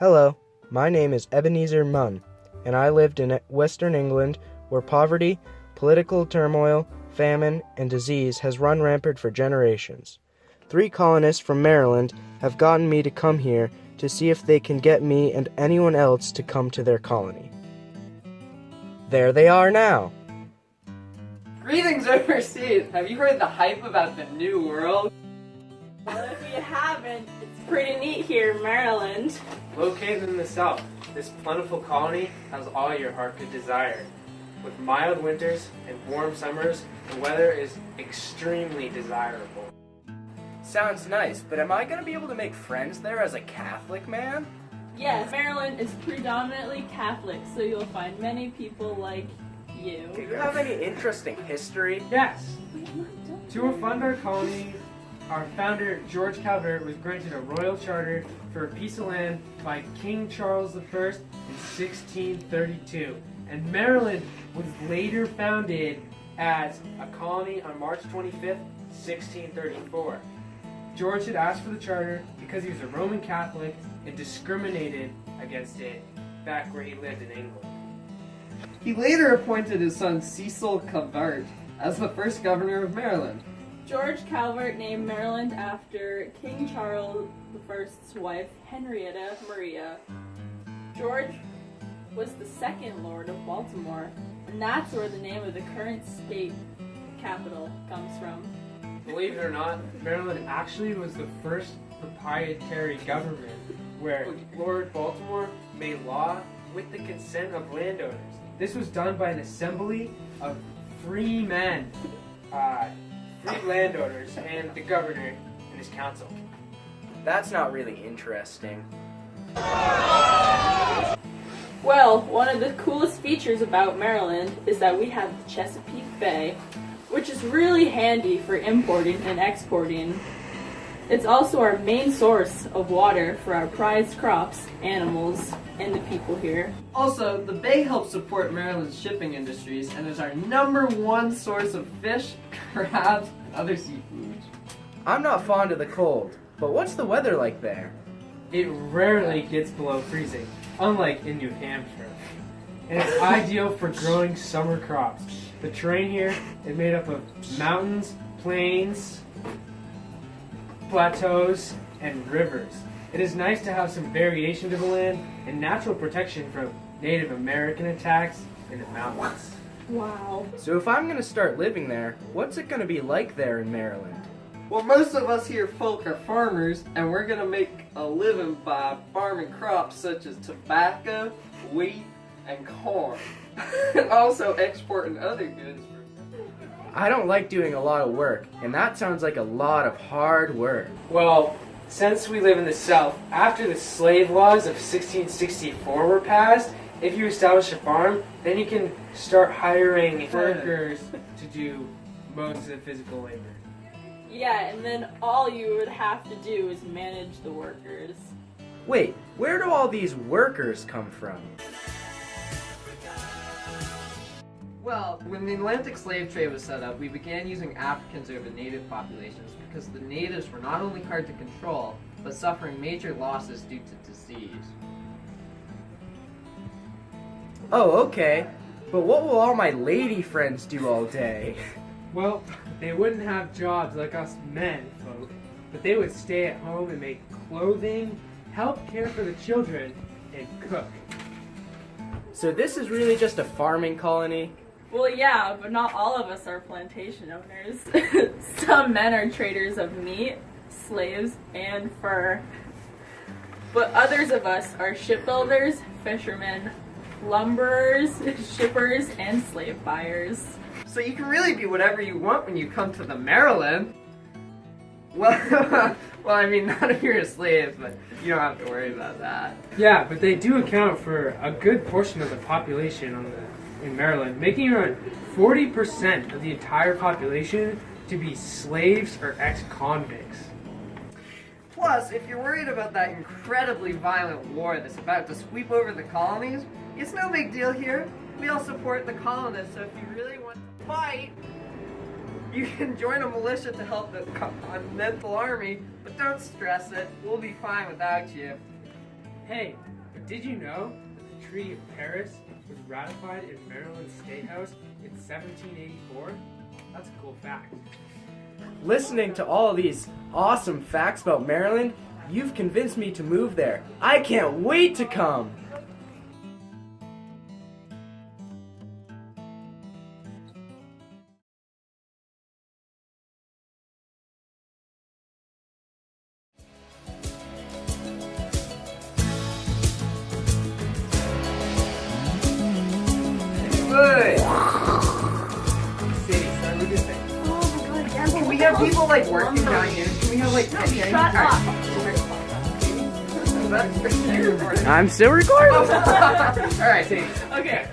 Hello, my name is Ebenezer Munn, and I lived in Western England where poverty, political turmoil, famine, and disease has run rampant for generations. 3 colonists from Maryland have gotten me to come here to see if they can get me and anyone else to come to their colony. There they are now. Greetings overseas! Have you heard the hype about the New World? Well, if you haven't, it's pretty neat here in Maryland. Located in the south, this plentiful colony has all your heart could desire. With mild winters and warm summers, the weather is extremely desirable. Sounds nice, but am I going to be able to make friends there as a Catholic man? Yes, Maryland is predominantly Catholic, so you'll find many people like you. Do you have any interesting history? Yes! To fund our colony, our founder, George Calvert, was granted a royal charter for a piece of land by King Charles I in 1632. And Maryland was later founded as a colony on March 25th, 1634. George had asked for the charter because he was a Roman Catholic and discriminated against it back where he lived in England. He later appointed his son Cecil Calvert as the first governor of Maryland. George Calvert named Maryland after King Charles I's wife, Henrietta Maria. George was the second Lord of Baltimore, and that's where the name of the current state capital comes from. Believe it or not, Maryland actually was the first proprietary government where Lord Baltimore made law with the consent of landowners. This was done by an assembly of free men, free landowners, and the governor and his council. That's not really interesting. Well, one of the coolest features about Maryland is that we have the Chesapeake Bay, which is really handy for importing and exporting. It's also our main source of water for our prized crops, animals, and the people here. Also, the bay helps support Maryland's shipping industries and is our #1 source of fish, crabs, and other seafoods. I'm not fond of the cold, but what's the weather like there? It rarely gets below freezing, unlike in New Hampshire. And it's ideal for growing summer crops. The terrain here is made up of mountains, plains, plateaus, and rivers. It is nice to have some variation to the land and natural protection from Native American attacks in the mountains. Wow. So if I'm going to start living there, what's it going to be like there in Maryland? Well, most of us here folk are farmers, and we're gonna make a living by farming crops such as tobacco, wheat, and corn. And also exporting other goods. I don't like doing a lot of work, and that sounds like a lot of hard work. Well, since we live in the South, after the slave laws of 1664 were passed, if you establish a farm, then you can start hiring workers to do most of the physical labor. Yeah, and then all you would have to do is manage the workers. Wait, where do all these workers come from? Well, when the Atlantic slave trade was set up, we began using Africans over native populations because the natives were not only hard to control, but suffering major losses due to disease. Oh, okay. But what will all my lady friends do all day? Well, they wouldn't have jobs like us men folk, but they would stay at home and make clothing, help care for the children, and cook. So this is really just a farming colony? Well, yeah, but not all of us are plantation owners. Some men are traders of meat, slaves, and fur. But others of us are shipbuilders, fishermen, lumberers, shippers, and slave buyers. So you can really be whatever you want when you come to the Maryland. Well, I mean, not if you're a slave, but you don't have to worry about that. Yeah, but they do account for a good portion of the population in Maryland, making around 40% of the entire population to be slaves or ex-convicts. Plus, if you're worried about that incredibly violent war that's about to sweep over the colonies, it's no big deal here. We all support the colonists, so if you really want to fight, you can join a militia to help the Continental Army, but don't stress it. We'll be fine without you. Hey, but did you know that the Treaty of Paris was ratified in Maryland State House in 1784? That's a cool fact. Listening to all these awesome facts about Maryland, you've convinced me to move there. I can't wait to come! Good. City, so look at that. Oh my god, yes. Can we have people like working down here? Can we have like Shut up. Alright. I'm still recording! Alright, Sadie. Okay.